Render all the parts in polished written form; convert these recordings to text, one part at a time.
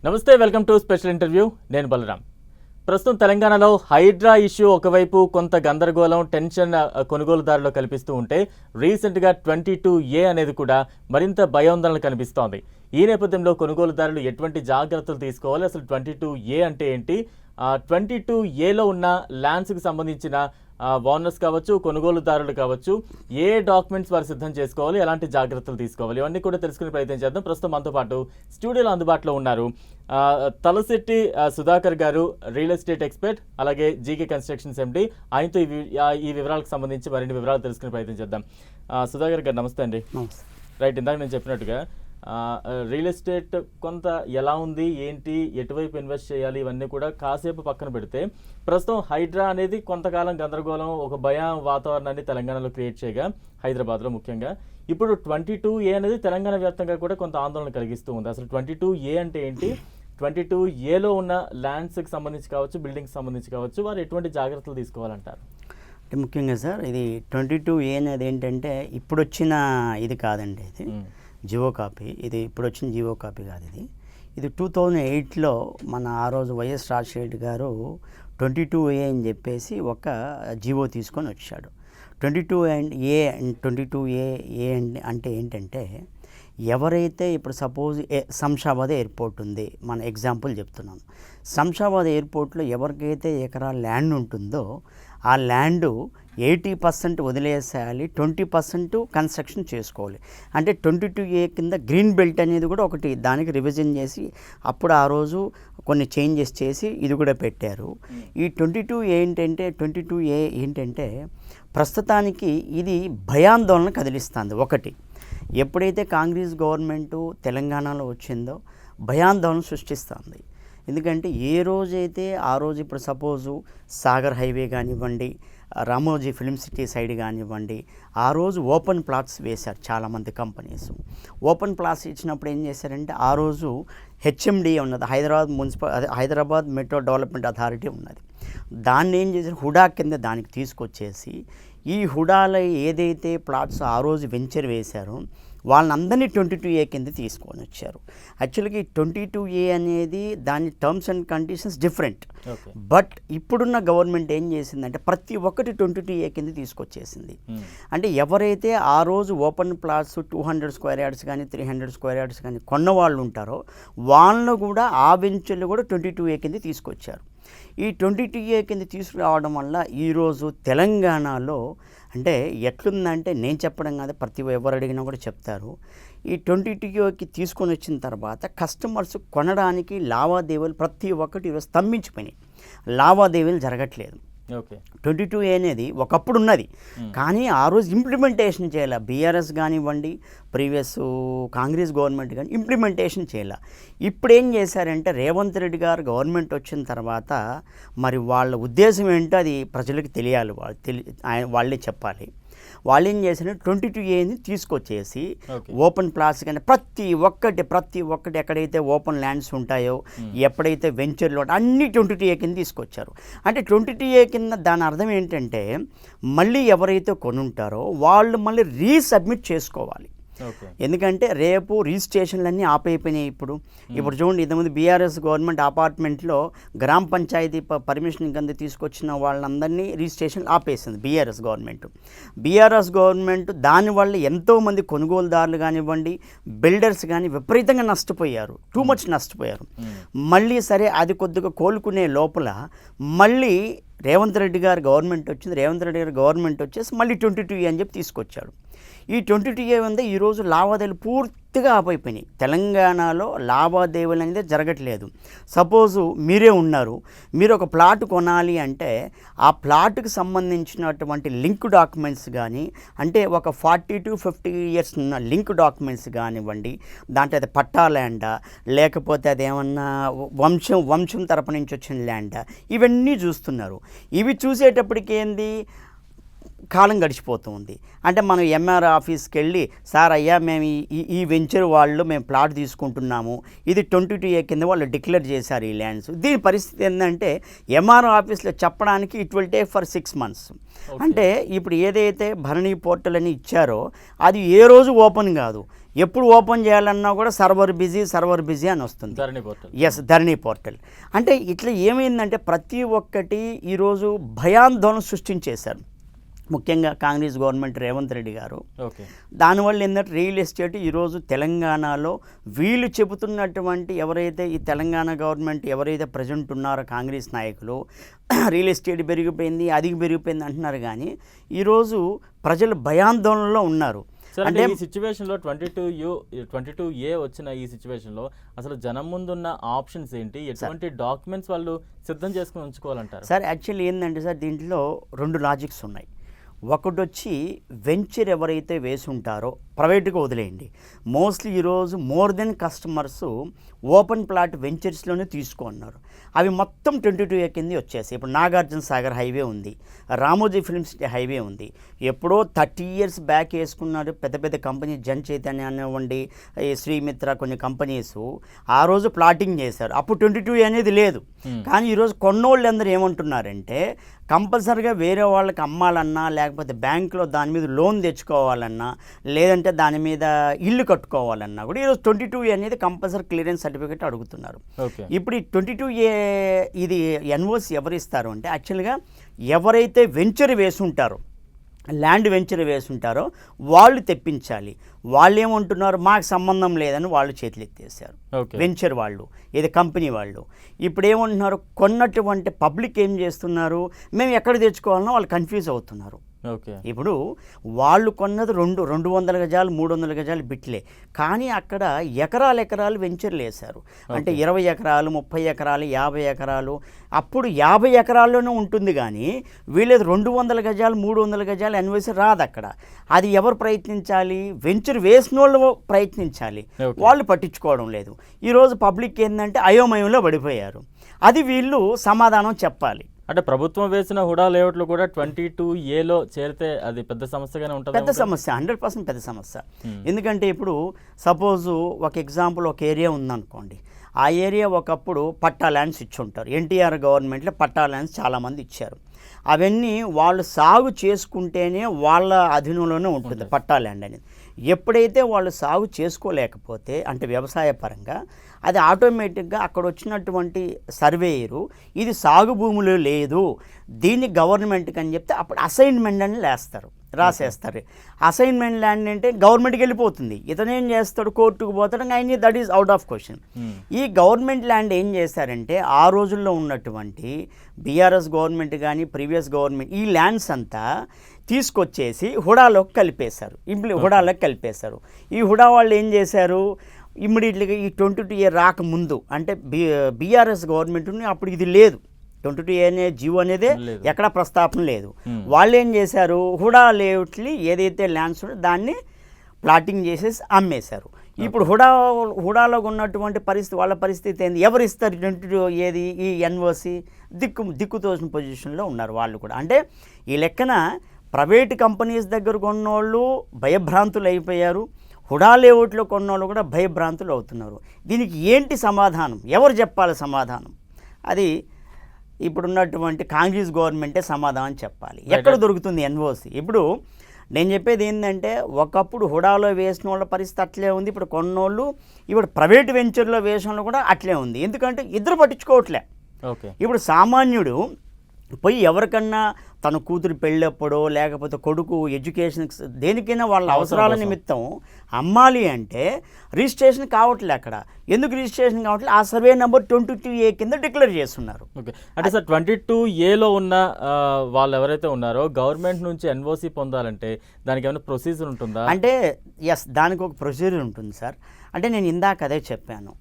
నమస్తే, welcome to special interview. నేను బలరాం. ప్రస్తుతం తెలంగాణలో హైడ్రా ఇష్యూ ఒకవైపు కొంత గందరగోళం, టెన్షన్ కొనుగోలుదారులు కల్పిస్తూ ఉంటే రీసెంట్గా 22A అనేది కూడా మరింత భయాందోళన కనిపిస్తోంది. ఈ నేపథ్యంలో కొనుగోలుదారులు ఎటువంటి జాగ్రత్తలు తీసుకోవాలి, అసలు 22A అంటే ఏంటి, 22Aలో ఉన్న ల్యాండ్స్కి సంబంధించిన ఓనర్స్ కావచ్చు, కొనుగోలుదారులు కావచ్చు, ఏ డాక్యుమెంట్స్ వారు సిద్ధం చేసుకోవాలి, ఎలాంటి జాగ్రత్తలు తీసుకోవాలి, ఇవన్నీ కూడా తెలుసుకునే ప్రయత్నం చేద్దాం. ప్రస్తుతం మనతో పాటు స్టూడియోలో అందుబాటులో ఉన్నారు తలశెట్టి సుధాకర్ గారు, రియల్ ఎస్టేట్ ఎక్స్పర్ట్, అలాగే జీకే కన్స్ట్రక్షన్స్ ఎండి. ఆయనతో ఈ వివరాలకు సంబంధించి మరిన్ని వివరాలు తెలుసుకునే ప్రయత్నం చేద్దాం. సుధాకర్ గారు నమస్తే అండి. రైట్, ఇందాక నేను చెప్పినట్టుగా రియల్ ఎస్టేట్ కొంత ఎలా ఉంది, ఏంటి, ఎటువైపు ఇన్వెస్ట్ చేయాలి, ఇవన్నీ కూడా కాసేపు పక్కన పెడితే ప్రస్తుతం హైడ్రా అనేది కొంతకాలం గందరగోళం, ఒక భయ వాతావరణాన్ని తెలంగాణలో క్రియేట్ చేయగా, హైదరాబాద్లో ముఖ్యంగా. ఇప్పుడు 22A అనేది తెలంగాణ వ్యాప్తంగా కూడా కొంత ఆందోళన కలిగిస్తూ ఉంది. అసలు 22A అంటే ఏంటి, 22Aలో ఉన్న ల్యాండ్స్కి సంబంధించి కావచ్చు, బిల్డింగ్కి సంబంధించి కావచ్చు, వారు ఎటువంటి జాగ్రత్తలు తీసుకోవాలంటారు? అంటే ముఖ్యంగా సార్, ఇది 22A అనేది ఏంటంటే ఇప్పుడు వచ్చిన ఇది కాదండి, ఇది జియో కాపీ. ఇది ఇప్పుడు వచ్చిన జియో కాపీ కాదు, ఇది 2008లో మన ఆ రోజు వైఎస్ రాజశేఖర్ గారు 22A అని చెప్పేసి ఒక జియో తీసుకొని వచ్చాడు. 22A అంటే ఏంటంటే, ఎవరైతే ఇప్పుడు సపోజ్ శంషాబాద్ ఎయిర్పోర్ట్ ఉంది, మన ఎగ్జాంపుల్ చెప్తున్నాను. శంషాబాద్ ఎయిర్పోర్ట్లో ఎవరికైతే ఎకరాల ల్యాండ్ ఉంటుందో ఆ ల్యాండు 80% వదిలేసేయాలి, 20% కన్స్ట్రక్షన్ చేసుకోవాలి. అంటే 22A కింద గ్రీన్ బెల్ట్ అనేది కూడా ఒకటి దానికి రివిజన్ చేసి అప్పుడు ఆ రోజు కొన్ని చేంజెస్ చేసి ఇది కూడా పెట్టారు. ఈ 22A ఏంటంటే ప్రస్తుతానికి ఇది భయాందోళన కదిలిస్తుంది. ఒకటి, ఎప్పుడైతే కాంగ్రెస్ గవర్నమెంటు తెలంగాణలో వచ్చిందో భయాందోళన సృష్టిస్తుంది. ఎందుకంటే ఏ రోజైతే ఆ రోజు ఇప్పుడు సపోజు సాగర్ హైవే కానివ్వండి, రామోజీ ఫిల్మ్ సిటీ సైడ్ కానివ్వండి, ఆ రోజు ఓపెన్ ప్లాట్స్ వేశారు చాలామంది కంపెనీస్. ఓపెన్ ప్లాట్స్ ఇచ్చినప్పుడు ఏం చేశారంటే, ఆ రోజు HMD ఉన్నది, హైదరాబాద్ మెట్రో డెవలప్మెంట్ అథారిటీ ఉన్నది. దాన్ని ఏం చేశారు, హుడా కింద దానికి తీసుకొచ్చేసి ఈ హుడాలో ఏదైతే ప్లాట్స్ ఆ రోజు వెంచర్ వేశారో వాళ్ళందరినీ 22A కింద తీసుకొని వచ్చారు. యాక్చువల్గా ఈ 22A అనేది దాని terms and conditions different. But ఇప్పుడున్న గవర్నమెంట్ ఏం చేసిందంటే ప్రతి ఒక్కటి 22A కింద తీసుకొచ్చేసింది. అంటే ఎవరైతే ఆ రోజు ఓపెన్ ప్లాట్స్ 200 స్క్వేర్ యార్డ్స్ కానీ 300 స్క్వేర్ యార్డ్స్ కానీ కొన్న వాళ్ళు ఉంటారో వాళ్ళను కూడా ఆ వెంచర్లు కూడా 22A కింద తీసుకొచ్చారు. ఈ 22A కింద తీసుకురావడం వల్ల ఈరోజు తెలంగాణలో అంటే ఎట్లుందంటే, నేను చెప్పడం కాదు, ప్రతి ఎవరు అడిగినా కూడా చెప్తారు. ఈ 22Aకి తీసుకొని వచ్చిన తర్వాత కస్టమర్స్ కొనడానికి లావాదేవీలు ప్రతి ఒక్కటి ఈరోజు స్తంభించిపోయినాయి, లావాదేవీలు జరగట్లేదు. 22A అనేది ఒకప్పుడు ఉన్నది, కానీ ఆ రోజు ఇంప్లిమెంటేషన్ చేయాలి. బీఆర్ఎస్ కానివ్వండి, ప్రీవియస్ కాంగ్రెస్ గవర్నమెంట్ కానీ ఇంప్లిమెంటేషన్ చేయాలి. ఇప్పుడు ఏం చేశారంటే, రేవంత్ రెడ్డి గారు గవర్నమెంట్ వచ్చిన తర్వాత మరి వాళ్ళ ఉద్దేశం ఏంటో అది ప్రజలకు తెలియాలి, వాళ్ళే చెప్పాలి. వాళ్ళు ఏం చేశారంటే 22Aని తీసుకొచ్చేసి ఓపెన్ ప్లాట్స్ కానీ ప్రతి ఒక్కటి ఎక్కడైతే ఓపెన్ ల్యాండ్స్ ఉంటాయో, ఎప్పుడైతే వెంచర్లు అన్నీ 22A కింద తీసుకొచ్చారు. అంటే 22A కింద దాని అర్థం ఏంటంటే, మళ్ళీ ఎవరైతే కొనుంటారో వాళ్ళు మళ్ళీ రీసబ్మిట్ చేసుకోవాలి. ఎందుకంటే రేపు రిజిస్ట్రేషన్లన్నీ ఆపైపోయినాయి. ఇప్పుడు చూడండి, ఇంతకుముందు బీఆర్ఎస్ గవర్నమెంట్ అపార్ట్మెంట్లో గ్రామ పంచాయతీ పర్మిషన్ కింద తీసుకొచ్చిన వాళ్ళందరినీ రిజిస్ట్రేషన్ ఆపేసింది బీఆర్ఎస్ గవర్నమెంట్. దానివల్ల ఎంతోమంది కొనుగోలుదారులు కానివ్వండి, బిల్డర్స్ కానీ విపరీతంగా నష్టపోయారు, టూ మచ్ నష్టపోయారు. మళ్ళీ సరే అది కొద్దిగా కోలుకునే లోపల మళ్ళీ రేవంత్ రెడ్డి గారు గవర్నమెంట్ వచ్చేసి మళ్ళీ 22A అని చెప్పి తీసుకొచ్చాడు. ఈ 22A ఉంది ఈరోజు లావాదేవీలు పూర్తిగా ఆపైపోయినాయి. తెలంగాణలో లావాదేవీలు అనేది జరగట్లేదు. సపోజు మీరే ఉన్నారు, మీరు ఒక ప్లాట్ కొనాలి అంటే ఆ ప్లాట్కి సంబంధించినటువంటి లింక్ డాక్యుమెంట్స్ కానీ, అంటే ఒక 40 to 50 years ఉన్న లింక్ డాక్యుమెంట్స్ కానివ్వండి, దాంట్లో అది పట్టా ల్యాండా లేకపోతే అదేమన్నా వంశం తరపు నుంచి వచ్చిన ల్యాండా, ఇవన్నీ చూస్తున్నారు. ఇవి చూసేటప్పటికి ఏంది, కాలం గడిచిపోతుంది. అంటే మనం ఎంఆర్ ఆఫీస్కి వెళ్ళి, సార్ అయ్యా మేము ఈ వెంచర్ వాళ్ళు మేము ప్లాట్ తీసుకుంటున్నాము, ఇది 22A కింద వాళ్ళు డిక్లేర్ చేశారు ఈ ల్యాండ్స్. దీని పరిస్థితి ఏంటంటే, ఎంఆర్ ఆఫీస్లో చెప్పడానికి it will take for 6 months. అంటే ఇప్పుడు ఏదైతే భరణి పోర్టల్ అని ఇచ్చారో అది ఏ రోజు ఓపెన్ కాదు. ఎప్పుడు ఓపెన్ చేయాలన్నా కూడా సర్వర్ బిజీ అని వస్తుంది. ధరణి పోర్టల్. ఎస్, ధరణి పోర్టల్. అంటే ఇట్లా ఏమైందంటే ప్రతి ఒక్కటి ఈరోజు భయాందోళన సృష్టించేశారు, ముఖ్యంగా కాంగ్రెస్ గవర్నమెంట్ రేవంత్ రెడ్డి గారు. ఓకే. దానివల్ల ఏంటంటే రియల్ ఎస్టేట్ ఈరోజు తెలంగాణలో వీళ్ళు చెబుతున్నటువంటి ఎవరైతే ఈ తెలంగాణ గవర్నమెంట్ ఎవరైతే ప్రజెంట్ ఉన్నారో కాంగ్రెస్ నాయకులు రియల్ ఎస్టేట్ పెరిగిపోయింది, అది పెరిగిపోయింది అంటున్నారు, కానీ ఈరోజు ప్రజలు భయాందోళనలో ఉన్నారు. అంటే ఈ సిచ్యువేషన్లో 22A వచ్చిన ఈ సిచ్యువేషన్లో అసలు జనం ముందున్న ఆప్షన్స్ ఏంటి, ఎటువంటి డాక్యుమెంట్స్ వాళ్ళు సిద్ధం చేసుకుని ఉంచుకోవాలంటారు? సార్ యాక్చువల్లీ ఏంటంటే సార్ దీంట్లో 2 లాజిక్స్ ఉన్నాయి. ఒకటి వచ్చి వెంచర్ ఎవరైతే వేసి ఉంటారో ప్రైవేట్గా వదిలేయండి, మోస్ట్లీ ఈరోజు more than customers open plot వెంచర్స్లోనే తీసుకున్నారు. అవి మొత్తం 22A కింద వచ్చేసాయి. ఇప్పుడు నాగార్జున సాగర్ హైవే ఉంది, రామోజీ ఫిల్మ్ సిటీ హైవే ఉంది. ఎప్పుడో 30 years బ్యాక్ వేసుకున్నారు పెద్ద పెద్ద కంపెనీ, జన్ చైతన్య అనివ్వండి, ఈ శ్రీమిత్ర, కొన్ని కంపెనీస్ ఆ రోజు ప్లాటింగ్ చేశారు. అప్పుడు 22A అనేది లేదు. కానీ ఈరోజు కొన్నోళ్ళు అందరూ ఏమంటున్నారంటే కంపల్సరీగా వేరే వాళ్ళకి అమ్మాలన్నా, లేకపోతే బ్యాంకులో దాని మీద లోన్ తెచ్చుకోవాలన్నా, లేదంటే దాని మీద ఇల్లు కట్టుకోవాలన్నా కూడా ఈరోజు 22A అనేది కంపల్సరీ క్లియరెన్స్ సర్టిఫికేట్ అడుగుతున్నారు. ఇప్పుడు ఈ 22A ఇది ఎన్ఓసి ఎవరు ఇస్తారు అంటే యాక్చువల్గా ఎవరైతే వెంచర్ వేసి ఉంటారో, ల్యాండ్ వెంచర్ వేసి ఉంటారో వాళ్ళు తెప్పించాలి. వాళ్ళు ఏమంటున్నారు, మాకు సంబంధం లేదని వాళ్ళు చేతులు ఎత్తేసారు వెంచర్ వాళ్ళు, ఇది కంపెనీ వాళ్ళు. ఇప్పుడు ఏమంటున్నారు, కొన్నటువంటి పబ్లిక్ ఏం చేస్తున్నారు, మేము ఎక్కడ తెచ్చుకోవాలన్నా వాళ్ళు కన్ఫ్యూజ్ అవుతున్నారు. ఇప్పుడు వాళ్ళు కొన్నది 200 గజాలు 300 గజాలు బిట్లే, కానీ అక్కడ ఎకరాలు వెంచర్లు వేశారు. అంటే 20 ఎకరాలు 30 ఎకరాలు 50 ఎకరాలు. అప్పుడు 50 ఎకరాల్లోనే ఉంటుంది, కానీ వీళ్ళది 200 గజాలు 300 గజాలు ఎన్వేసి రాదు అక్కడ. అది ఎవరు ప్రయత్నించాలి, వెంచర్ వేసిన వాళ్ళు ప్రయత్నించాలి, వాళ్ళు పట్టించుకోవడం లేదు. ఈరోజు పబ్లిక్ ఏంటంటే అయోమయంలో పడిపోయారు. అది వీళ్ళు సమాధానం చెప్పాలి. అంటే ప్రభుత్వం వేసిన హుడా లేఅవుట్లు కూడా 22Aలో చేరితే అది పెద్ద సమస్యగానే ఉంటుంది. పెద్ద సమస్య, 100% పెద్ద సమస్య. ఎందుకంటే ఇప్పుడు సపోజు ఒక ఎగ్జాంపుల్, ఒక ఏరియా ఉందనుకోండి, ఆ ఏరియా ఒకప్పుడు పట్టా ల్యాండ్స్ ఇచ్చి ఉంటారు. ఎన్టీఆర్ గవర్నమెంట్లో పట్టా ల్యాండ్స్ చాలామంది ఇచ్చారు. అవన్నీ వాళ్ళు సాగు చేసుకుంటేనే వాళ్ళ అధీనంలోనే ఉంటుంది పట్టా ల్యాండ్ అనేది. ఎప్పుడైతే వాళ్ళు సాగు చేసుకోలేకపోతే అంటే వ్యవసాయ పరంగా, అది ఆటోమేటిక్గా అక్కడ వచ్చినటువంటి సర్వేయరు ఇది సాగు భూములు లేదు, దీన్ని గవర్నమెంట్కి అని చెప్తే అప్పుడు అసైన్మెంట్ అని రాసేస్తారు. అసైన్మెంట్ ల్యాండ్ అంటే గవర్నమెంట్కి వెళ్ళిపోతుంది. ఇతనేం చేస్తాడు, కోర్టుకు పోతాడు, ఆయన that is out of question. ఈ గవర్నమెంట్ ల్యాండ్ ఏం చేశారంటే ఆ రోజుల్లో ఉన్నటువంటి బీఆర్ఎస్ గవర్నమెంట్ కానీ ప్రీవియస్ గవర్నమెంట్ ఈ ల్యాండ్స్ అంతా తీసుకొచ్చేసి హుడాలోకి కలిపేశారు. హుడాలోకి కలిపేశారు. ఈ హుడా వాళ్ళు ఏం చేశారు, ఇమ్మీడియట్లీగా ఈ 22A రాకముందు అంటే బీఆర్ఎస్ గవర్నమెంట్ అప్పుడు ఇది లేదు, 22A అనే జీవో అనేది ఎక్కడ ప్రస్తాపన లేదు. వాళ్ళు ఏం చేశారు, హుడా లేఅవుట్ని ఏదైతే ల్యాండ్స్ ఉందో దాన్ని ప్లాటింగ్ చేసేసి అమ్మేశారు. ఇప్పుడు హుడాలో ఉన్నటువంటి పరిస్థితి, వాళ్ళ పరిస్థితి ఏంది, ఎవరు ఇస్తారు 22A ఈ ఎన్ఓసి, దిక్కుతోసిన పొజిషన్లో ఉన్నారు వాళ్ళు కూడా. అంటే ఈ లెక్కన ప్రైవేట్ కంపెనీస్ దగ్గర కొన్నోళ్ళు భయభ్రాంతులు అయిపోయారు, హుడా లేఅవుట్లో కొన్నోళ్ళు కూడా భయభ్రాంతులు అవుతున్నారు. దీనికి ఏంటి సమాధానం, ఎవరు చెప్పాలి సమాధానం? అది ఇప్పుడున్నటువంటి కాంగ్రెస్ గవర్నమెంటే సమాధానం చెప్పాలి. ఎక్కడ దొరుకుతుంది ఎన్ఓసి? ఇప్పుడు నేను చెప్పేది ఏంటంటే ఒకప్పుడు హుడాలో వేసిన వాళ్ళ పరిస్థితి అట్లే ఉంది, ఇప్పుడు కొన్నోళ్ళు ఇప్పుడు ప్రైవేట్ వెంచర్లో వేసిన వాళ్ళు కూడా అట్లే ఉంది. ఎందుకంటే ఇద్దరు పట్టించుకోవట్లే. ఇప్పుడు సామాన్యుడు పోయి ఎవరికన్నా తన కూతురు పెళ్ళప్పుడో లేకపోతే కొడుకు ఎడ్యుకేషన్ దేనికైనా వాళ్ళ అవసరాల నిమిత్తం అమ్మాలి అంటే రిజిస్ట్రేషన్ కావట్లే. అక్కడ ఎందుకు రిజిస్ట్రేషన్ కావట్లే, ఆ సర్వే నెంబర్ 22A కింద డిక్లేర్ చేస్తున్నారు. అంటే సార్ 22Aలో ఉన్న వాళ్ళు ఎవరైతే ఉన్నారో గవర్నమెంట్ నుంచి ఎన్ఓసి పొందాలంటే దానికి ఏమైనా ప్రొసీజర్ ఉంటుందా? అంటే ఎస్, దానికి ఒక ప్రొసీజర్ ఉంటుంది సార్. అంటే నేను ఇందాక అదే చెప్పాను,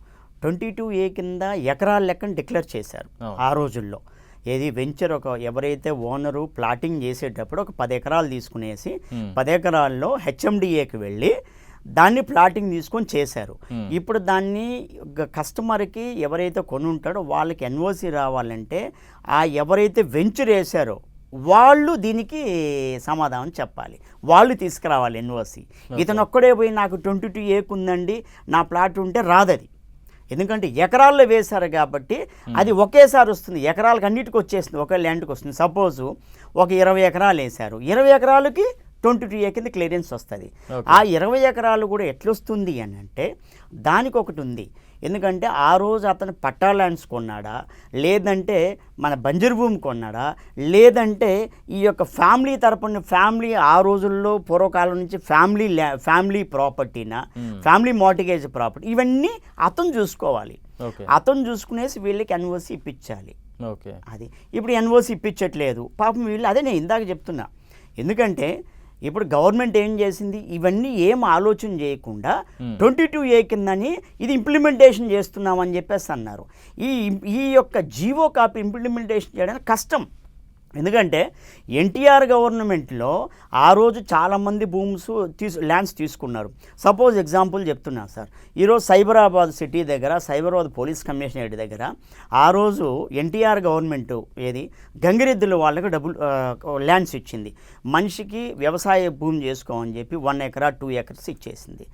22A కింద ఎకరాల లెక్కను డిక్లేర్ చేశారు ఆ రోజుల్లో. ఏది వెంచర్ ఒక ఎవరైతే ఓనరు ప్లాటింగ్ చేసేటప్పుడు ఒక 10 ఎకరాలు తీసుకునేసి 10 ఎకరాల్లో హెచ్ఎండిఏకి వెళ్ళి దాన్ని ప్లాటింగ్ తీసుకొని చేశారు. ఇప్పుడు దాన్ని కస్టమర్కి ఎవరైతే కొని ఉంటాడో వాళ్ళకి ఎన్ఓసి రావాలంటే ఆ ఎవరైతే వెంచర్ వేశారో వాళ్ళు దీనికి సమాధానం చెప్పాలి, వాళ్ళు తీసుకురావాలి ఎన్ఓసి. ఇతను ఒక్కడే పోయి నాకు 22A ఉందండి నా ప్లాట్ ఉంటే రాదది. ఎందుకంటే ఎకరాల్లో వేశారు కాబట్టి అది ఒకేసారి వస్తుంది, ఎకరాలకు అన్నిటికి వచ్చేస్తుంది, ఒకే ల్యాండ్కి వస్తుంది. సపోజు ఒక 20 ఎకరాలు వేశారు, 20 ఎకరాలకి 22A కింద క్లియరెన్స్ వస్తుంది. Okay. ఆ 20 ఎకరాలు కూడా ఎట్లొస్తుంది అని అంటే దానికి ఒకటి ఉంది. ఎందుకంటే ఆ రోజు అతను పట్టా ల్యాండ్స్ కొన్నాడా, లేదంటే మన బంజరు భూమి కొన్నాడా, లేదంటే ఈ యొక్క ఫ్యామిలీ తరపున ఫ్యామిలీ ఆ రోజుల్లో పూర్వకాలం నుంచి ఫ్యామిలీ ప్రాపర్టీనా, ఫ్యామిలీ మార్టిగేజ్ ప్రాపర్టీ, ఇవన్నీ అతను చూసుకోవాలి. ఓకే. అతను చూసుకునేసి వీళ్ళకి ఎన్ఓసి ఇప్పించాలి. ఓకే. అది ఇప్పుడు ఎన్ఓసి ఇప్పించట్లేదు పాపం వీళ్ళు. అదే నేను ఇందాక చెప్తున్నా. ఎందుకంటే ఇప్పుడు గవర్నమెంట్ ఏం చేసింది, ఇవన్నీ ఏం ఆలోచన చేయకుండా 22A కిందని ఇది ఇంప్లిమెంటేషన్ చేస్తున్నామని చెప్పేసి అన్నారు. ఈ యొక్క జీవో కాపీ ఇంప్లిమెంటేషన్ చేయడానికి కష్టం. ఎందుకంటే ఎన్టీఆర్ గవర్నమెంట్లో ఆ రోజు చాలామంది ల్యాండ్స్ తీసుకున్నారు. సపోజ్ ఎగ్జాంపుల్ చెప్తున్నాను సార్, ఈరోజు సైబరాబాద్ సిటీ దగ్గర, సైబరాబాద్ పోలీస్ కమిషనరేట్ దగ్గర ఆ రోజు ఎన్టీఆర్ గవర్నమెంట్ గంగిరెద్దుల వాళ్ళకి ల్యాండ్స్ ఇచ్చింది. మనిషికి వ్యవసాయ భూమి చేసుకోమని చెప్పి 1 ఎకరా 2 ఎకర్స్ ఇచ్చేసింది.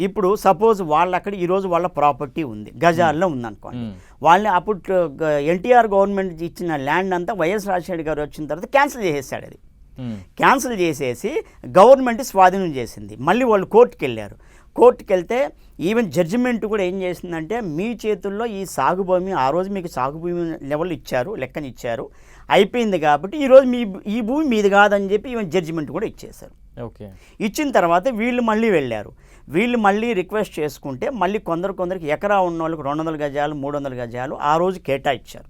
ఇప్పుడు సపోజ్ వాళ్ళక్కడ ఈరోజు వాళ్ళ ప్రాపర్టీ ఉంది, గజాల్లో ఉందనుకోండి. వాళ్ళని అప్పుడు ఎన్టీఆర్ గవర్నమెంట్ ఇచ్చిన ల్యాండ్ అంతా వైఎస్ రాజశేఖర్ గారు వచ్చిన తర్వాత క్యాన్సిల్ చేసేసాడు. అది క్యాన్సిల్ చేసేసి గవర్నమెంట్ స్వాధీనం చేసింది. మళ్ళీ వాళ్ళు కోర్టుకు వెళ్ళారు. కోర్టుకు వెళ్తే ఈవెన్ జడ్జిమెంట్ కూడా ఏం చేసిందంటే, మీ చేతుల్లో ఈ సాగు భూమి, ఆ రోజు మీకు సాగు భూమి లెవెల్ ఇచ్చారు, లెక్కన ఇచ్చారు, అయిపోయింది కాబట్టి ఈరోజు ఈ భూమి మీది కాదని చెప్పి ఈవెన్ జడ్జిమెంట్ కూడా ఇచ్చేశారు. ఓకే. ఇచ్చిన తర్వాత వీళ్ళు మళ్ళీ వెళ్ళారు. వీళ్ళు మళ్ళీ రిక్వెస్ట్ చేసుకుంటే మళ్ళీ కొందరికి ఎకరా ఉన్న వాళ్ళకి 200 గజాలు 300 గజాలు ఆ రోజు కేటాయించారు.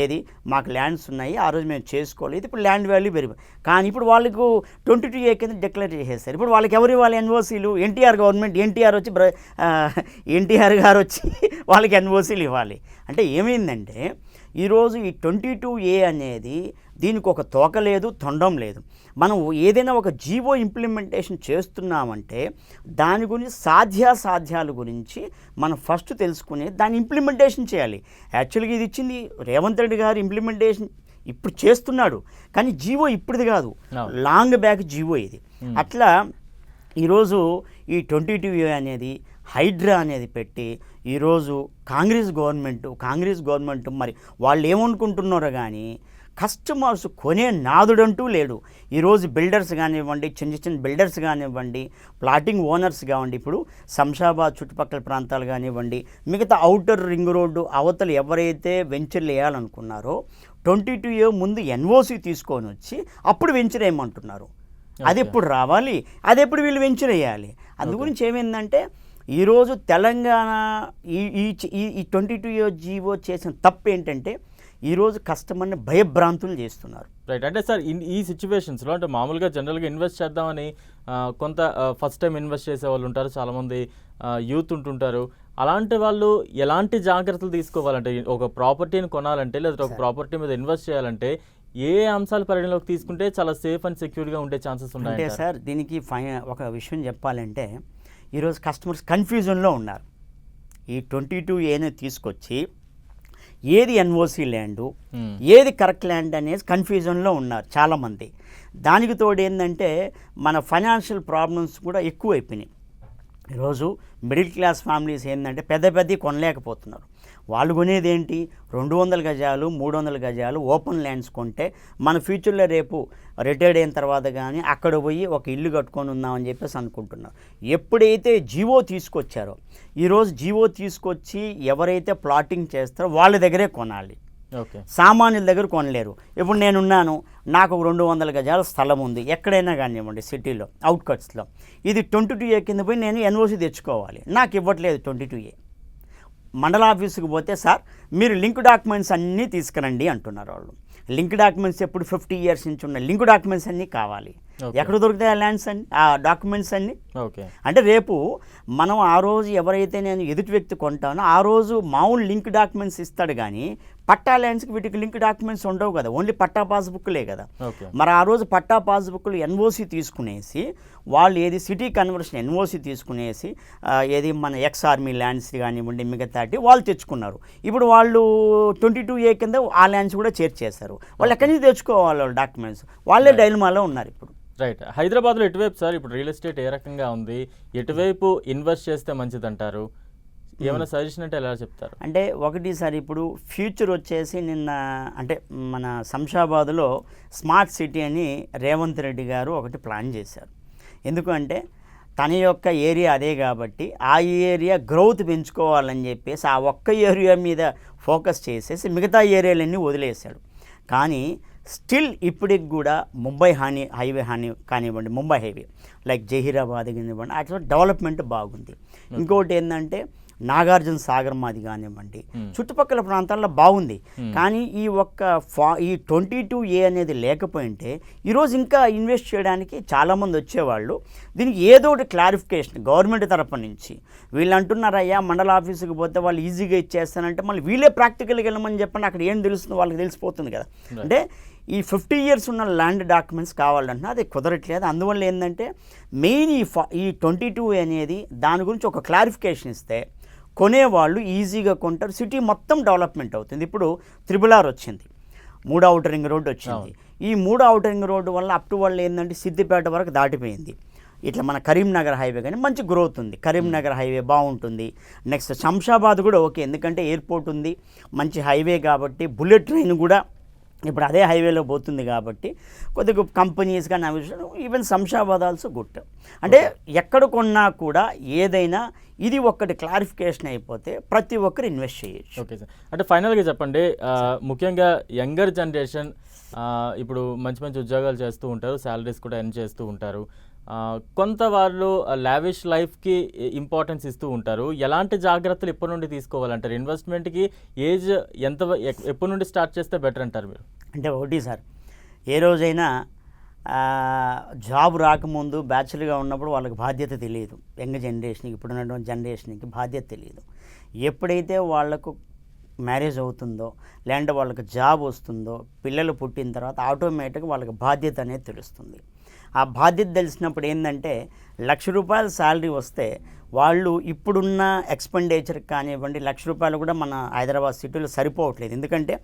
ఏది మాకు ల్యాండ్స్ ఉన్నాయి, ఆ రోజు మేము చేసుకోలేదు, ఇప్పుడు ల్యాండ్ వాల్యూ పెరిగి, కానీ ఇప్పుడు వాళ్ళకు 22A కింద డిక్లేర్ చేసేస్తారు. ఇప్పుడు వాళ్ళకి ఎవరు ఇవ్వాలి ఎన్ఓసీలు? ఎన్టీఆర్ గవర్నమెంట్, ఎన్టీఆర్ గారు వచ్చి వాళ్ళకి ఎన్ఓసీలు ఇవ్వాలి. అంటే ఏమైందంటే ఈరోజు ఈ 22A అనేది దీనికి ఒక తోక లేదు, తొండం లేదు. మనం ఏదైనా ఒక జీవో ఇంప్లిమెంటేషన్ చేస్తున్నామంటే దాని గురించి సాధ్యాసాధ్యాల గురించి మనం ఫస్ట్ తెలుసుకుని దాన్ని ఇంప్లిమెంటేషన్ చేయాలి. యాక్చువల్గా ఇది ఇచ్చింది రేవంత్ రెడ్డి గారు, ఇంప్లిమెంటేషన్ ఇప్పుడు చేస్తున్నాడు, కానీ జీవో ఇప్పుడుది కాదు, లాంగ్ బ్యాక్ జీవో ఇది. అట్లా ఈరోజు ఈ 22A అనేది హైడ్రా అనేది పెట్టి ఈరోజు కాంగ్రెస్ గవర్నమెంట్ మరి వాళ్ళు ఏమనుకుంటున్నారో కానీ కస్టమర్స్ కొనే నాదుడంటూ లేడు. ఈరోజు బిల్డర్స్ కానివ్వండి, చిన్న బిల్డర్స్ కానివ్వండి, ప్లాటింగ్ ఓనర్స్ కానివ్వండి, ఇప్పుడు శంషాబాద్ చుట్టుపక్కల ప్రాంతాలు కానివ్వండి, మిగతా ఔటర్ రింగ్ రోడ్డు అవతలు ఎవరైతే వెంచర్లు వేయాలనుకున్నారో 22A ముందు ఎన్ఓసి తీసుకొని వచ్చి అప్పుడు వెంచర్ వేయమంటున్నారు. అది ఎప్పుడు రావాలి, అది ఎప్పుడు వీళ్ళు వెంచర్ వేయాలి. అందుగురించి ఏమైందంటే ఈరోజు తెలంగాణ ఈ 22A జీవో చేసిన తప్పు ఏంటంటే ఈరోజు కస్టమర్ని భయభ్రాంతులు చేస్తున్నారు. రైట్. అంటే సార్ ఈ సిచ్యువేషన్స్లో అంటే మామూలుగా జనరల్గా ఇన్వెస్ట్ చేద్దామని కొంత ఫస్ట్ టైం ఇన్వెస్ట్ చేసే వాళ్ళు ఉంటారు, చాలామంది యూత్ ఉంటుంటారు. అలాంటి వాళ్ళు ఎలాంటి జాగ్రత్తలు తీసుకోవాలంటే, ఒక ప్రాపర్టీని కొనాలంటే లేదా ఒక ప్రాపర్టీ మీద ఇన్వెస్ట్ చేయాలంటే ఏ అంశాలు పరిగణలోకి తీసుకుంటే చాలా సేఫ్ అండ్ సెక్యూర్గా ఉండే ఛాన్సెస్ ఉన్నాయి? అంటే సార్ దీనికి ఒక విషయం చెప్పాలంటే ఈరోజు కస్టమర్స్ కన్ఫ్యూజన్లో ఉన్నారు. ఈ 22Aని తీసుకొచ్చి ఏది ఎన్ఓసి ల్యాండు, ఏది కరెక్ట్ ల్యాండ్ అనేది కన్ఫ్యూజన్లో ఉన్నారు చాలామంది. దానికి తోడు ఏంటంటే మన ఫైనాన్షియల్ ప్రాబ్లమ్స్ కూడా ఎక్కువైపోయినాయి. ఈరోజు మిడిల్ క్లాస్ ఫ్యామిలీస్ ఏంటంటే పెద్ద కొనలేకపోతున్నారు. వాళ్ళు కొనేది ఏంటి, 200 గజాలు 300 గజాలు ఓపెన్ ల్యాండ్స్ కొంటే మన ఫ్యూచర్లో రేపు రిటైర్డ్ అయిన తర్వాత కానీ అక్కడ పోయి ఒక ఇల్లు కట్టుకొని ఉందామని చెప్పేసి అనుకుంటున్నారు. ఎప్పుడైతే జీవో తీసుకొచ్చారో, ఈరోజు జీవో తీసుకొచ్చి ఎవరైతే ప్లాటింగ్ చేస్తారో వాళ్ళ దగ్గరే కొనాలి, సామాన్యుల దగ్గర కొనలేరు. ఇప్పుడు నేనున్నాను, నాకు ఒక 200 గజాల స్థలం ఉంది, ఎక్కడైనా కానివ్వండి సిటీలో అవుట్కట్స్లో, ఇది 22A కింద పోయి నేను ఎన్ఓసి తెచ్చుకోవాలి, నాకు ఇవ్వట్లేదు 22A. మండల ఆఫీసుకు పోతే సార్ మీరు లింక్ డాక్యుమెంట్స్ అన్నీ తీసుకురండి అంటున్నారు వాళ్ళు. లింక్ డాక్యుమెంట్స్ ఎప్పుడు 50 ఇయర్స్ నుంచి ఉన్న లింక్ డాక్యుమెంట్స్ అన్నీ కావాలి. ఎక్కడ దొరుకుతాయి ఆ ల్యాండ్స్ అన్ని, ఆ డాక్యుమెంట్స్ అన్నీ? అంటే రేపు మనం ఆ రోజు ఎవరైతే నేను ఎదుటి వ్యక్తి కొంటానో ఆ రోజు మామూలు లింక్ డాక్యుమెంట్స్ ఇస్తాడు, కానీ పట్టా ల్యాండ్స్కి వీటికి లింక్ డాక్యుమెంట్స్ ఉండవు కదా, ఓన్లీ పట్టా పాస్బుక్లే కదా. మరి ఆ రోజు పట్టా పాస్బుక్లు ఎన్ఓసి తీసుకునేసి వాళ్ళు ఏది సిటీ కన్వర్షన్ ఎన్ఓసి తీసుకునేసి ఏది మన ఎక్స్ ఆర్మీ ల్యాండ్స్ కానివ్వండి మిగతాటి వాళ్ళు తెచ్చుకున్నారు. ఇప్పుడు వాళ్ళు 22A కింద ఆ ల్యాండ్స్ కూడా చేర్చేశారు. వాళ్ళు ఎక్కడి నుంచి తెచ్చుకోవాలి వాళ్ళ డాక్యుమెంట్స్? వాళ్ళే డైలమాలో ఉన్నారు ఇప్పుడు. రైట్. హైదరాబాద్లో ఎటువైపు సార్ ఇప్పుడు రియల్ ఎస్టేట్ ఏ రకంగా ఉంది, ఎటువైపు ఇన్వెస్ట్ చేస్తే మంచిదంటారు? ఏమైనా సజెషన్ అంటే ఎలా చెప్తారు? అంటే ఒకటి సార్, ఇప్పుడు ఫ్యూచర్ వచ్చేసి నిన్న అంటే మన శంషాబాద్లో స్మార్ట్ సిటీ అని రేవంత్ రెడ్డి గారు ఒకటి ప్లాన్ చేశారు. ఎందుకంటే తన యొక్క ఏరియా అదే కాబట్టి ఆ ఏరియా గ్రోత్ పెంచుకోవాలని చెప్పేసి ఆ ఒక్క ఏరియా మీద ఫోకస్ చేసేసి మిగతా ఏరియాలన్నీ వదిలేశాడు. కానీ స్టిల్ ఇప్పటికి కూడా ముంబై హైవే కానివ్వండి, ముంబై హైవే లైక్ జహీరాబాద్ కానివ్వండి, అట్లా డెవలప్మెంట్ బాగుంది. ఇంకోటి ఏంటంటే నాగార్జున సాగర్ మాది కానివ్వండి, చుట్టుపక్కల ప్రాంతాల్లో బాగుంది. కానీ ఈ ఈ 22A అనేది లేకపోయింటే ఈరోజు ఇంకా ఇన్వెస్ట్ చేయడానికి చాలామంది వచ్చేవాళ్ళు. దీనికి ఏదో ఒకటి క్లారిఫికేషన్ గవర్నమెంట్ తరఫు నుంచి. వీళ్ళు అంటున్నారయ్యా మండల ఆఫీసుకి పోతే వాళ్ళు ఈజీగా ఇచ్చేస్తానంటే మళ్ళీ వీళ్ళే ప్రాక్టికల్గా వెళ్ళమని చెప్పండి, అక్కడ ఏం తెలుస్తుందో వాళ్ళకి తెలిసిపోతుంది కదా. అంటే ఈ 50 years ఉన్న ల్యాండ్ డాక్యుమెంట్స్ కావాలంటున్నా అది కుదరట్లేదు. అందువల్ల ఏంటంటే మెయిన్ ఈ 22A అనేది దాని గురించి ఒక క్లారిఫికేషన్ ఇస్తే కొనేవాళ్ళు ఈజీగా కొంటారు. సిటీ మొత్తం డెవలప్మెంట్ అవుతుంది. ఇప్పుడు RRR వచ్చింది, 3 ఔటర్ రింగ్ రోడ్డు వచ్చింది. ఈ 3 ఔటర్ రింగ్ రోడ్డు వల్ల అప్ టు వల్ల ఏంటంటే సిద్దిపేట వరకు దాటిపోయింది. ఇట్లా మన కరీంనగర్ హైవే కానీ మంచి గ్రోత్ ఉంది. కరీంనగర్ హైవే బాగుంటుంది. నెక్స్ట్ శంషాబాద్ కూడా ఓకే, ఎందుకంటే ఎయిర్పోర్ట్ ఉంది, మంచి హైవే కాబట్టి. బుల్లెట్ ట్రైన్ కూడా ఇప్పుడు అదే హైవేలో పోతుంది కాబట్టి కొద్దిగా కంపెనీస్ కానీ ఈవెన్ శంషాబాద్ ఆల్సో గుడ్. అంటే ఎక్కడ కొన్నా కూడా ఏదైనా ఇది ఒక్కటి క్లారిఫికేషన్ అయిపోతే ప్రతి ఒక్కరు ఇన్వెస్ట్ చేయొచ్చు. ఓకే సార్, అంటే ఫైనల్గా చెప్పండి, ముఖ్యంగా యంగర్ జనరేషన్ ఇప్పుడు మంచి మంచి ఉద్యోగాలు చేస్తూ ఉంటారు, శాలరీస్ కూడా ఎర్న్ చేస్తూ ఉంటారు. కొంత వాళ్ళు లావిష్ లైఫ్కి ఇంపార్టెన్స్ ఇస్తూ ఉంటారు. ఎలాంటి జాగ్రత్తలు ఎప్పటి నుండి తీసుకోవాలంటారు? ఇన్వెస్ట్మెంట్కి ఏజ్ ఎప్పటి నుండి స్టార్ట్ చేస్తే బెటర్ అంటారు మీరు? అంటే ఒకటి సార్, ఏ రోజైనా జాబ్ రాకముందు బ్యాచులర్గా ఉన్నప్పుడు వాళ్ళకి బాధ్యత తెలియదు. యంగ్ జనరేషన్కి, ఇప్పుడున్నటువంటి జనరేషన్కి బాధ్యత తెలియదు. ఎప్పుడైతే వాళ్లకు మ్యారేజ్ అవుతుందో లేదంటే వాళ్ళకి జాబ్ వస్తుందో, పిల్లలు పుట్టిన తర్వాత ఆటోమేటిక్గా వాళ్ళకి బాధ్యత అనేది తెలుస్తుంది. ఆ బాధ్యత తెలిసినప్పుడు ఏంటంటే ₹1,00,000 శాలరీ వస్తే వాళ్ళు ఇప్పుడున్న ఎక్స్పెండిచర్ కానివ్వండి, ₹1,00,000 కూడా మన హైదరాబాద్ సిటీలో సరిపోవట్లేదు. ఎందుకంటే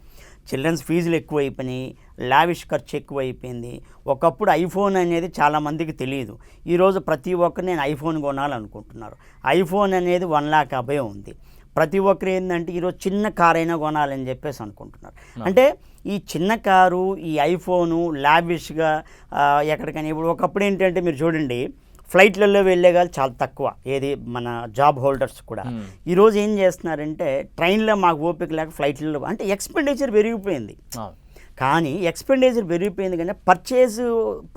చిల్డ్రన్స్ ఫీజులు ఎక్కువైపోయినాయి, లావిష్ ఖర్చు ఎక్కువైపోయింది. ఒకప్పుడు ఐఫోన్ అనేది చాలామందికి తెలియదు. ఈరోజు ప్రతి ఒక్కరు నేను ఐఫోన్ కొనాలనుకుంటున్నారు. ఐఫోన్ అనేది 1,50,000 ఉంది. ప్రతి ఒక్కరు ఏంటంటే ఈరోజు చిన్న కార్ అయినా కొనాలని చెప్పేసి అనుకుంటున్నారు. అంటే ఈ చిన్న కారు, ఈ ఐఫోను లావిష్గా ఎక్కడికైనా ఇప్పుడు ఒకప్పుడు ఏంటంటే మీరు చూడండి ఫ్లైట్లలో వెళ్ళే వాళ్ళు చాలా తక్కువ, ఏది మన జాబ్ హోల్డర్స్ కూడా. ఈరోజు ఏం చేస్తున్నారంటే ట్రైన్లో మాకు ఓపిక లేక ఫ్లైట్లలో, అంటే ఎక్స్పెండిచర్ పెరిగిపోయింది. కానీ ఎక్స్పెండిచర్ పెరిగిపోయింది కానీ పర్చేజ్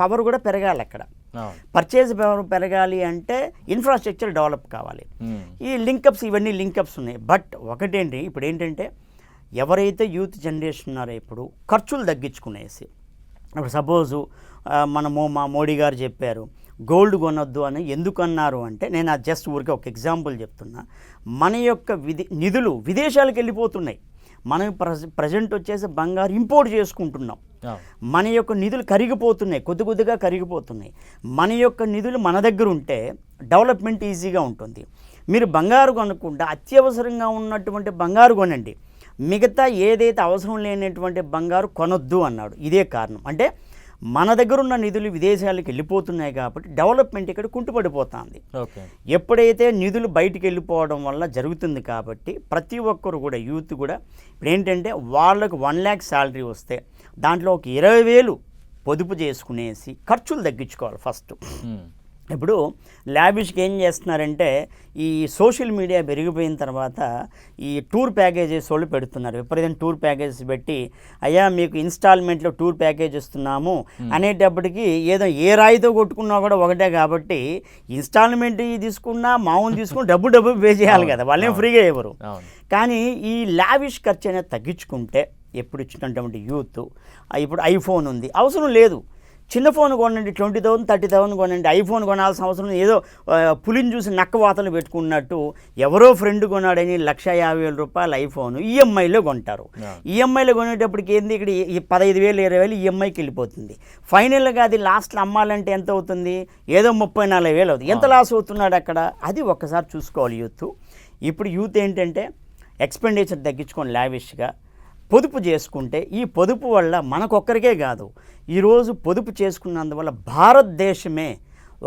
పవర్ కూడా పెరగాలి. అక్కడ పర్చేజ్ పవర్ పెరగాలి అంటే ఇన్ఫ్రాస్ట్రక్చర్ డెవలప్ కావాలి. ఈ లింకప్స్, ఇవన్నీ లింకప్స్ ఉన్నాయి. బట్ ఒకటేంటి, ఇప్పుడు ఏంటంటే ఎవరైతే యూత్ జనరేషన్ ఉన్నారో ఇప్పుడు ఖర్చులు తగ్గించుకునేసి, ఇప్పుడు సపోజు మా మోడీ గారు చెప్పారు గోల్డ్ కొనొద్దు అని. ఎందుకు అన్నారు అంటే, నేను అది జస్ట్ ఊరికే ఒక ఎగ్జాంపుల్ చెప్తున్నా. మన యొక్క నిధులు విదేశాలకు వెళ్ళిపోతున్నాయి. మనం ప్రజెంట్ వచ్చేసి బంగారు ఇంపోర్ట్ చేసుకుంటున్నాం. మన యొక్క నిధులు కరిగిపోతున్నాయి, కొద్ది కొద్దిగా కరిగిపోతున్నాయి. మన యొక్క నిధులు మన దగ్గర ఉంటే డెవలప్మెంట్ ఈజీగా ఉంటుంది. మీరు బంగారు కొనకుండా అత్యవసరంగా ఉన్నటువంటి బంగారు కొనండి, మిగతా ఏదైతే అవసరం లేనటువంటి బంగారు కొనొద్దు అన్నాడు. ఇదే కారణం. అంటే మన దగ్గర ఉన్న నిధులు విదేశాలకు వెళ్ళిపోతున్నాయి కాబట్టి డెవలప్మెంట్ ఇక్కడ కుంటుపడిపోతుంది. ఎప్పుడైతే నిధులు బయటికి వెళ్ళిపోవడం వల్ల జరుగుతుంది కాబట్టి ప్రతి ఒక్కరు కూడా యూత్ కూడా ఇప్పుడు ఏంటంటే వాళ్ళకు 1 lakh శాలరీ వస్తే దాంట్లో ఒక 20,000 పొదుపు చేసుకునేసి ఖర్చులు తగ్గించుకోవాలి ఫస్ట్. ఇప్పుడు లావిష్కి ఏం చేస్తున్నారంటే ఈ సోషల్ మీడియా పెరిగిపోయిన తర్వాత ఈ టూర్ ప్యాకేజెస్ వాళ్ళు పెడుతున్నారు. విపరీతం టూర్ ప్యాకేజెస్ పెట్టి, అయ్యా మీకు ఇన్స్టాల్మెంట్లో టూర్ ప్యాకేజ్ ఇస్తున్నాము అనేటప్పటికి ఏదో ఏ రాయితో కొట్టుకున్నా కూడా ఒకటే కాబట్టి ఇన్స్టాల్మెంట్ తీసుకున్నా మామూలు తీసుకుని డబ్బు పే చేయాలి కదా, వాళ్ళేం ఫ్రీగా ఇవ్వరు. కానీ ఈ లావిష్ ఖర్చు అనేది తగ్గించుకుంటే ఎప్పుడు ఇచ్చినటువంటి యూత్, ఇప్పుడు ఐఫోన్ ఉంది, అవసరం లేదు, చిన్న ఫోన్ కొనండి, 20,000 30,000 కొనండి. ఐఫోన్ కొనాల్సిన అవసరం ఏదో పులిని చూసి నక్క వాతలు పెట్టుకున్నట్టు ఎవరో ఫ్రెండ్ కొన్నాడని ₹1,50,000 ఐఫోన్ ఈఎంఐలో కొంటారు. ఈఎంఐలో కొనేటప్పటికి ఏంది, ఇక్కడ 15,000 20,000 ఈఎంఐకి వెళ్ళిపోతుంది. ఫైనల్గా అది లాస్ట్లో అమ్మాలంటే ఎంత అవుతుంది, ఏదో 34,000 అవుతుంది. ఎంత లాస్ అవుతున్నాడు అక్కడ, అది ఒక్కసారి చూసుకోవాలి యూత్. ఇప్పుడు యూత్ ఏంటంటే ఎక్స్పెండిచర్ తగ్గించుకొని లావిష్గా పొదుపు చేసుకుంటే, ఈ పొదుపు వల్ల మనకొక్కరికే కాదు, ఈరోజు పొదుపు చేసుకున్నందువల్ల భారతదేశమే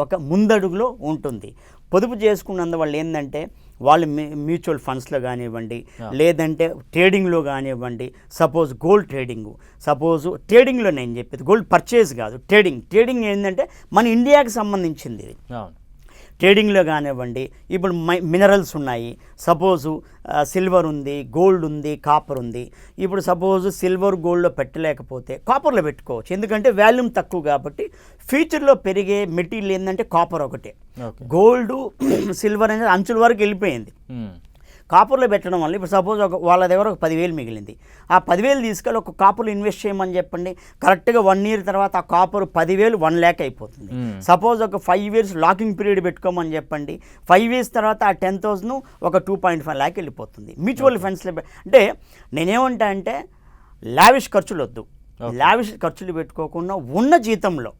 ఒక ముందడుగులో ఉంటుంది. పొదుపు చేసుకున్నందువల్ల ఏంటంటే వాళ్ళు మ్యూచువల్ ఫండ్స్లో కానివ్వండి, లేదంటే ట్రేడింగ్లో కానివ్వండి. సపోజ్ గోల్డ్ ట్రేడింగ్లో నేను చెప్పేది గోల్డ్ పర్చేజ్ కాదు, ట్రేడింగ్ ఏంటంటే మన ఇండియాకి సంబంధించింది ఇది. ట్రేడింగ్లో కానివ్వండి, ఇప్పుడు మినరల్స్ ఉన్నాయి, సపోజు సిల్వర్ ఉంది, గోల్డ్ ఉంది, కాపర్ ఉంది. ఇప్పుడు సపోజు సిల్వర్ గోల్డ్లో పెట్టలేకపోతే కాపర్లో పెట్టుకోవచ్చు, ఎందుకంటే వాల్యూమ్ తక్కువ కాబట్టి. ఫ్యూచర్లో పెరిగే మెటీరియల్ ఏంటంటే కాపర్ ఒకటే. గోల్డ్ సిల్వర్ అనేది అంచుల వరకు వెళ్ళిపోయింది. కాపర్లో పెట్టడం వల్ల ఇప్పుడు సపోజ్ వాళ్ళ దగ్గర ఒక 10,000 మిగిలింది. ఆ 10,000 తీసుకెళ్ళి ఒక కాపర్లో ఇన్వెస్ట్ చేయమని చెప్పండి. కరెక్ట్గా 1 year తర్వాత ఆ కాపర్ 10,000 1 lakh అయిపోతుంది. సపోజ్ ఒక 5 years లాకింగ్ పీరియడ్ పెట్టుకోమని చెప్పండి. 5 years తర్వాత ఆ 10,000 ఒక 2.5 lakh వెళ్ళిపోతుంది. మ్యూచువల్ ఫండ్స్లో అంటే నేనేమంటా అంటే లావిష్ ఖర్చులు వద్దు. లావిష్ ఖర్చులు పెట్టుకోకుండా ఉన్న జీతంలో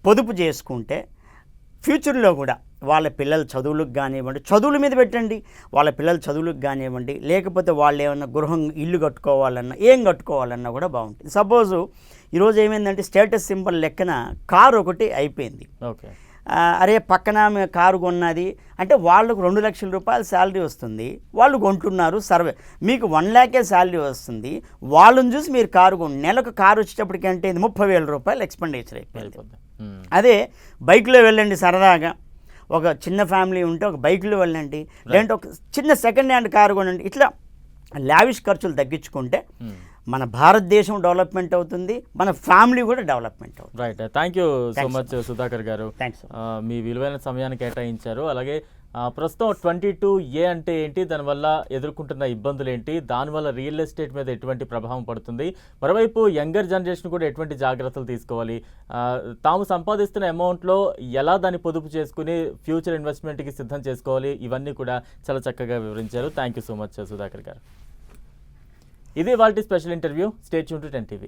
పొదుపు చేసుకుంటే ఫ్యూచర్లో కూడా వాళ్ళ పిల్లల చదువులకు కానివ్వండి, చదువుల మీద పెట్టండి. వాళ్ళ పిల్లల చదువులకు కానివ్వండి, లేకపోతే వాళ్ళు ఏమన్నా ఇల్లు కట్టుకోవాలన్నా, ఏం కట్టుకోవాలన్నా కూడా బాగుంటుంది. సపోజు ఈరోజు ఏమైందంటే స్టేటస్ సింబల్ లెక్కన కారు ఒకటి అయిపోయింది. అరే పక్కన కారు కొన్నది అంటే వాళ్ళకు 2 లక్షల రూపాయలు శాలరీ వస్తుంది, వాళ్ళు కొంటున్నారు. మీకు 1 lakh శాలరీ వస్తుంది, వాళ్ళని చూసి మీరు కారు నెలకు కారు వచ్చేటప్పటికంటే 30,000 రూపాయలు ఎక్స్పెండిచర్ అయిపోయింది. అదే బైక్లో వెళ్ళండి, సరదాగా ఒక చిన్న ఫ్యామిలీ ఉంటే ఒక బైక్లో వెళ్ళండి, లేదంటే ఒక చిన్న సెకండ్ హ్యాండ్ కారు కొనండి. ఇట్లా లావిష్ ఖర్చులు తగ్గించుకుంటే మన భారతదేశం డెవలప్మెంట్ అవుతుంది, మన ఫ్యామిలీ కూడా డెవలప్మెంట్ అవుతుంది. Right, thank you so much Sudhakar గారు. థ్యాంక్స్. మీ విలువైన సమయాన్ని కేటాయించారు. అలాగే ప్రస్తుతం 22A అంటే ఏంటి, దానివల్ల ఎదుర్కొంటున్న ఇబ్బందులు ఏంటి, దానివల్ల రియల్ ఎస్టేట్ మీద ఎటువంటి ప్రభావం పడుతుంది, మరోవైపు యంగర్ జనరేషన్ కూడా ఎటువంటి జాగ్రత్తలు తీసుకోవాలి, తాము సంపాదిస్తున్న అమౌంట్లో ఎలా దాన్ని పొదుపు చేసుకుని ఫ్యూచర్ ఇన్వెస్ట్మెంట్కి సిద్ధం చేసుకోవాలి, ఇవన్నీ కూడా చాలా చక్కగా వివరించారు. Thank you so much Sudhakar గారు. ఇది వాళ్ళ special interview. Stay tune to 10 TV.